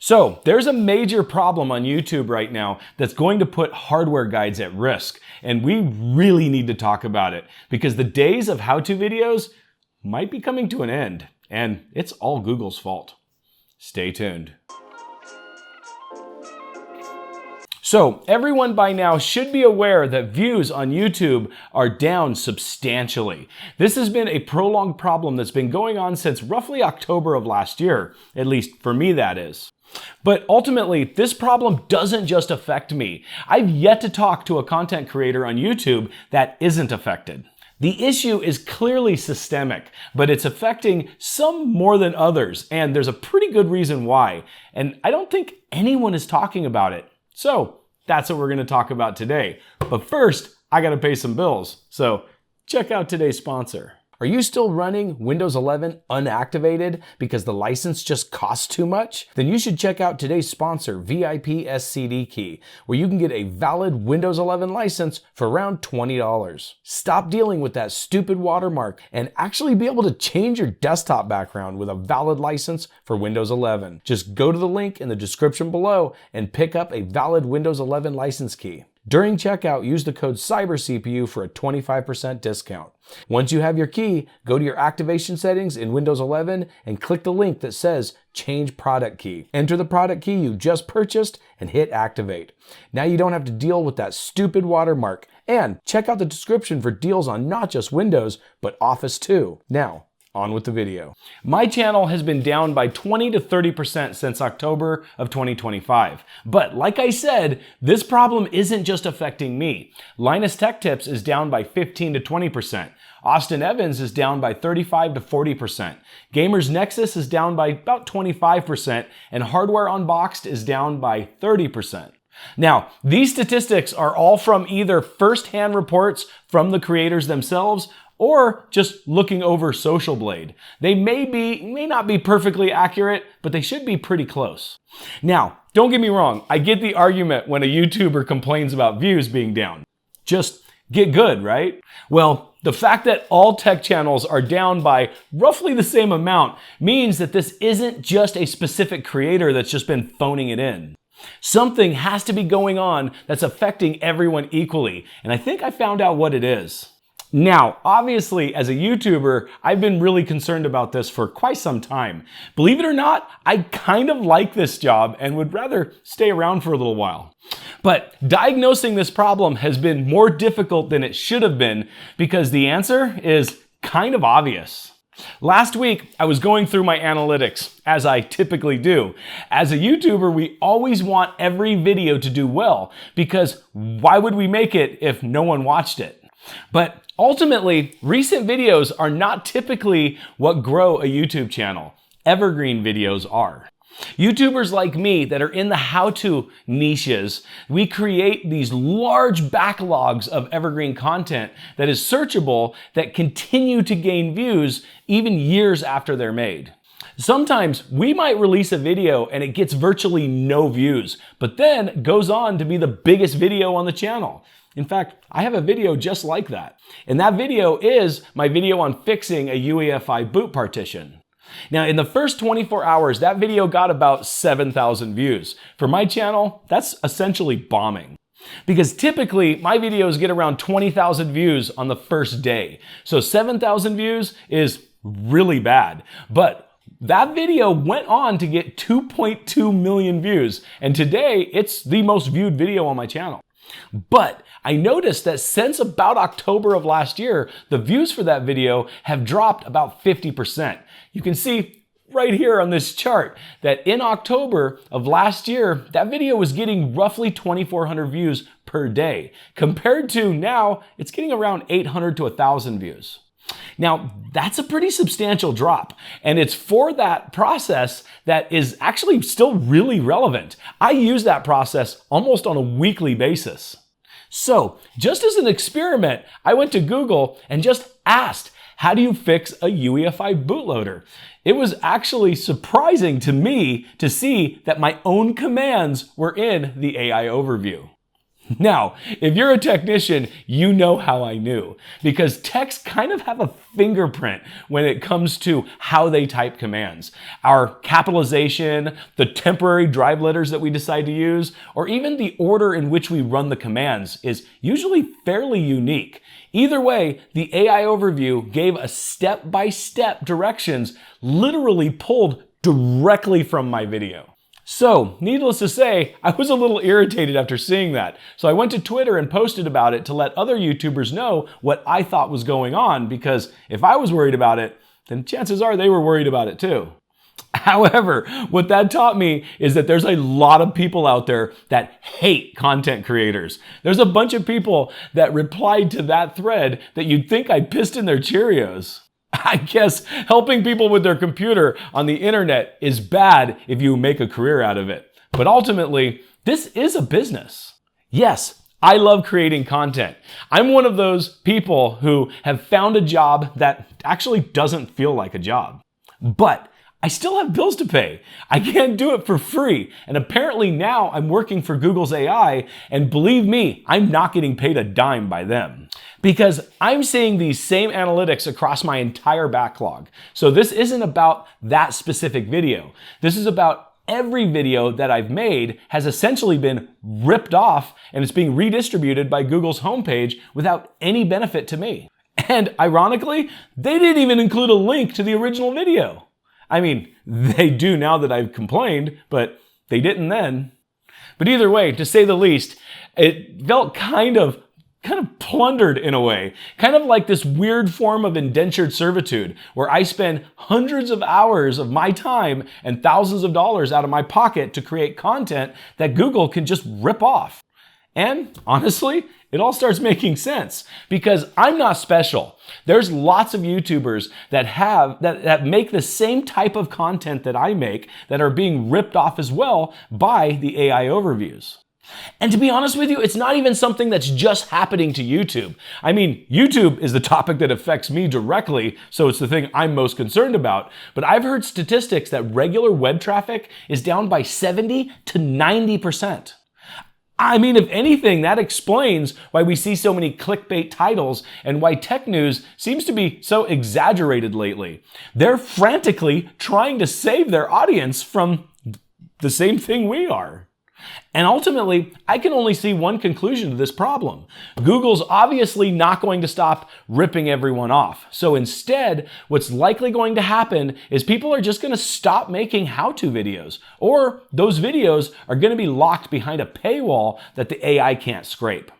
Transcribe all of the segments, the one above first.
So there's a major problem on YouTube right now that's going to put hardware guides at risk, and we really need to talk about it because the days of how-to videos might be coming to an end, and it's all Google's fault. Stay tuned. So everyone by now should be aware that views on YouTube are down substantially. This has been a prolonged problem that's been going on since roughly October of last year, at least for me that is. But ultimately, this problem doesn't just affect me. I've yet to talk to a content creator on YouTube that isn't affected. The issue is clearly systemic, but it's affecting some more than others, and there's a pretty good reason why. And I don't think anyone is talking about it. So that's what we're going to talk about today. But first, I got to pay some bills. So check out today's sponsor. Are you still running Windows 11 unactivated because the license just costs too much? Then you should check out today's sponsor, VIP SCD Key, where you can get a valid Windows 11 license for around $20. Stop dealing with that stupid watermark and actually be able to change your desktop background with a valid license for Windows 11. Just go to the link in the description below and pick up a valid Windows 11 license key. During checkout, use the code CyberCPU for a 25% discount. Once you have your key, go to your activation settings in Windows 11 and click the link that says Change Product Key. Enter the product key you just purchased and hit Activate. Now you don't have to deal with that stupid watermark. And check out the description for deals on not just Windows, but Office too. Now, on with the video. My channel has been down by 20 to 30% since October of 2025. But like I said, this problem isn't just affecting me. Linus Tech Tips is down by 15 to 20%. Austin Evans is down by 35 to 40%. Gamers Nexus is down by about 25%, and Hardware Unboxed is down by 30%. Now, these statistics are all from either first-hand reports from the creators themselves or just looking over Social Blade. They may not be perfectly accurate, but they should be pretty close. Now, don't get me wrong, I get the argument when a YouTuber complains about views being down. Just get good, right? Well, the fact that all tech channels are down by roughly the same amount means that this isn't just a specific creator that's just been phoning it in. Something has to be going on that's affecting everyone equally, and I think I found out what it is. Now, obviously, as a YouTuber, I've been really concerned about this for quite some time. Believe it or not, I kind of like this job and would rather stay around for a little while. But diagnosing this problem has been more difficult than it should have been because the answer is kind of obvious. Last week, I was going through my analytics, as I typically do. As a YouTuber, we always want every video to do well because why would we make it if no one watched it? But ultimately, recent videos are not typically what grow a YouTube channel. Evergreen videos are. YouTubers like me that are in the how-to niches, we create these large backlogs of evergreen content that is searchable that continue to gain views even years after they're made. Sometimes we might release a video and it gets virtually no views, but then goes on to be the biggest video on the channel. In fact, I have a video just like that. And that video is my video on fixing a UEFI boot partition. Now, in the first 24 hours, that video got about 7,000 views. For my channel, that's essentially bombing. Because typically, my videos get around 20,000 views on the first day. So 7,000 views is really bad. But that video went on to get 2.2 million views. And today, it's the most viewed video on my channel. But I noticed that since about October of last year, the views for that video have dropped about 50%. You can see right here on this chart that in October of last year, that video was getting roughly 2,400 views per day. Compared to now, it's getting around 800 to 1,000 views. Now, that's a pretty substantial drop, and it's for that process that is actually still really relevant. I use that process almost on a weekly basis. So, just as an experiment, I went to Google and just asked, how do you fix a UEFI bootloader? It was actually surprising to me to see that my own commands were in the AI overview. Now, if you're a technician, you know how I knew, because techs kind of have a fingerprint when it comes to how they type commands. Our capitalization, the temporary drive letters that we decide to use, or even the order in which we run the commands is usually fairly unique. Either way, the AI overview gave a step-by-step directions literally pulled directly from my video. So, needless to say, I was a little irritated after seeing that. So I went to Twitter and posted about it to let other YouTubers know what I thought was going on, because if I was worried about it, then chances are they were worried about it too. However, what that taught me is that there's a lot of people out there that hate content creators. There's a bunch of people that replied to that thread that you'd think I pissed in their Cheerios. I guess helping people with their computer on the internet is bad if you make a career out of it. But ultimately, this is a business. Yes, I love creating content. I'm one of those people who have found a job that actually doesn't feel like a job. But I still have bills to pay. I can't do it for free. And apparently now I'm working for Google's AI, and believe me, I'm not getting paid a dime by them. Because I'm seeing these same analytics across my entire backlog. So this isn't about that specific video. This is about every video that I've made has essentially been ripped off and it's being redistributed by Google's homepage without any benefit to me. And ironically, they didn't even include a link to the original video. I mean, they do now that I've complained, but they didn't then. But either way, to say the least, it felt kind of plundered in a way, kind of like this weird form of indentured servitude where I spend hundreds of hours of my time and thousands of dollars out of my pocket to create content that Google can just rip off. And honestly, it all starts making sense because I'm not special. There's lots of YouTubers that make the same type of content that I make that are being ripped off as well by the AI overviews. And to be honest with you, it's not even something that's just happening to YouTube. I mean, YouTube is the topic that affects me directly, so it's the thing I'm most concerned about. But I've heard statistics that regular web traffic is down by 70 to 90%. I mean, if anything, that explains why we see so many clickbait titles and why tech news seems to be so exaggerated lately. They're frantically trying to save their audience from the same thing we are. And ultimately, I can only see one conclusion to this problem. Google's obviously not going to stop ripping everyone off. So instead, what's likely going to happen is people are just going to stop making how-to videos, or those videos are going to be locked behind a paywall that the AI can't scrape.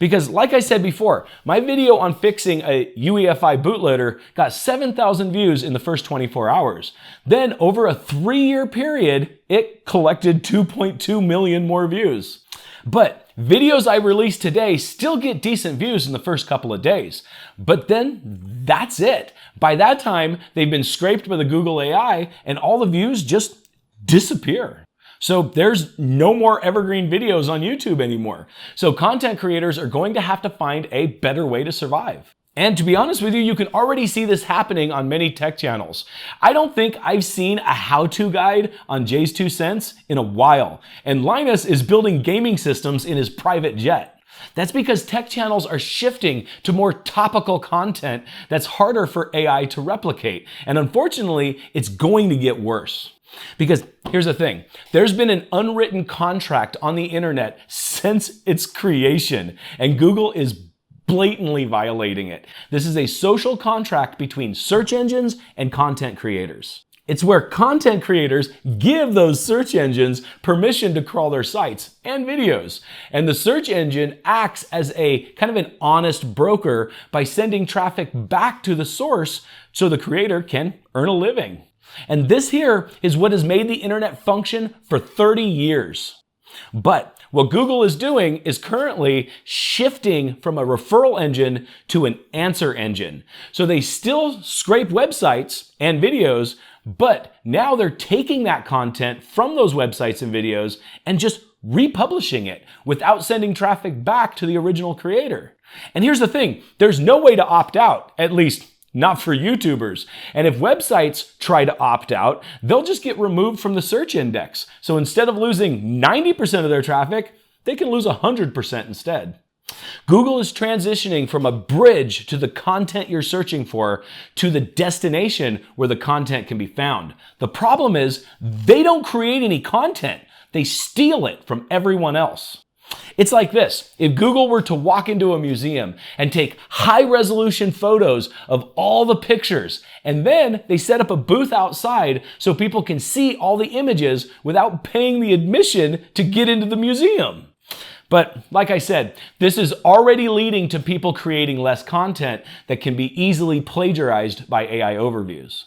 Because like I said before, my video on fixing a UEFI bootloader got 7,000 views in the first 24 hours. Then over a 3-year period, it collected 2.2 million more views. But videos I release today still get decent views in the first couple of days. But then that's it. By that time, they've been scraped by the Google AI and all the views just disappear. So there's no more evergreen videos on YouTube anymore. So content creators are going to have to find a better way to survive. And to be honest with you, you can already see this happening on many tech channels. I don't think I've seen a how-to guide on Jay's 2 cents in a while. And Linus is building gaming systems in his private jet. That's because tech channels are shifting to more topical content that's harder for AI to replicate. And unfortunately, it's going to get worse. Because here's the thing, there's been an unwritten contract on the internet since its creation, and Google is blatantly violating it. This is a social contract between search engines and content creators. It's where content creators give those search engines permission to crawl their sites and videos. And the search engine acts as a kind of an honest broker by sending traffic back to the source so the creator can earn a living. And this here is what has made the internet function for 30 years. But what Google is doing is currently shifting from a referral engine to an answer engine. So they still scrape websites and videos, but now they're taking that content from those websites and videos and just republishing it without sending traffic back to the original creator. And here's the thing, there's no way to opt out, at least not for YouTubers. And if websites try to opt out, they'll just get removed from the search index. So instead of losing 90% of their traffic, they can lose 100% instead. Google is transitioning from a bridge to the content you're searching for to the destination where the content can be found. The problem is they don't create any content. They steal it from everyone else. It's like this. If Google were to walk into a museum and take high-resolution photos of all the pictures, and then they set up a booth outside so people can see all the images without paying the admission to get into the museum. But like I said, this is already leading to people creating less content that can be easily plagiarized by AI overviews.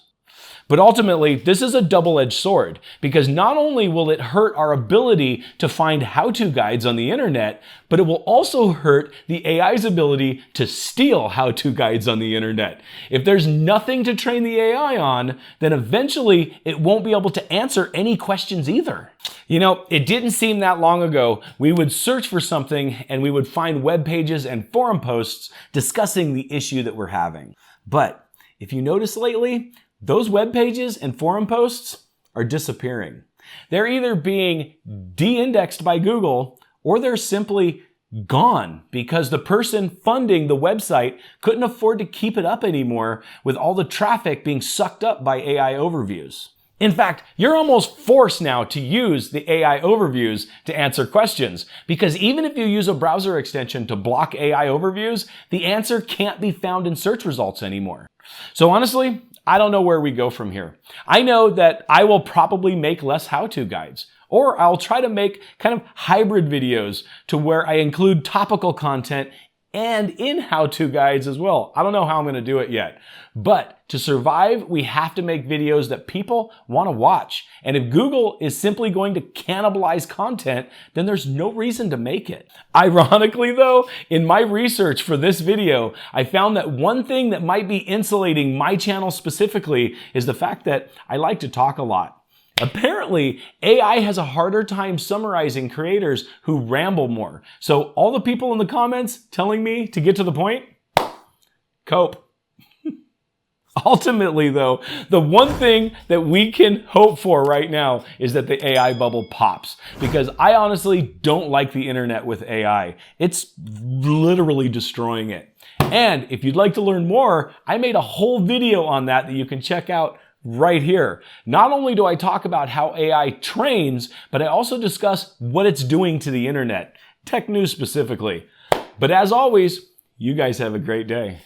But ultimately, this is a double-edged sword, because not only will it hurt our ability to find how-to guides on the internet, but it will also hurt the AI's ability to steal how-to guides on the internet. If there's nothing to train the AI on, then eventually it won't be able to answer any questions either. You know, it didn't seem that long ago we would search for something and we would find web pages and forum posts discussing the issue that we're having. But if you notice lately, those web pages and forum posts are disappearing. They're either being de-indexed by Google or they're simply gone because the person funding the website couldn't afford to keep it up anymore with all the traffic being sucked up by AI overviews. In fact, you're almost forced now to use the AI overviews to answer questions, because even if you use a browser extension to block AI overviews, the answer can't be found in search results anymore. So honestly, I don't know where we go from here. I know that I will probably make less how-to guides, or I'll try to make kind of hybrid videos to where I include topical content and in how-to guides as well. I don't know how I'm going to do it yet. But to survive, we have to make videos that people want to watch. And if Google is simply going to cannibalize content, then there's no reason to make it. Ironically though, in my research for this video, I found that one thing that might be insulating my channel specifically is the fact that I like to talk a lot. Apparently, AI has a harder time summarizing creators who ramble more. So all the people in the comments telling me to get to the point, cope. Ultimately, though, the one thing that we can hope for right now is that the AI bubble pops, because I honestly don't like the internet with AI. It's literally destroying it. And if you'd like to learn more, I made a whole video on that you can check out right here. Not only do I talk about how AI trains, but I also discuss what it's doing to the internet, tech news specifically. But as always, you guys have a great day.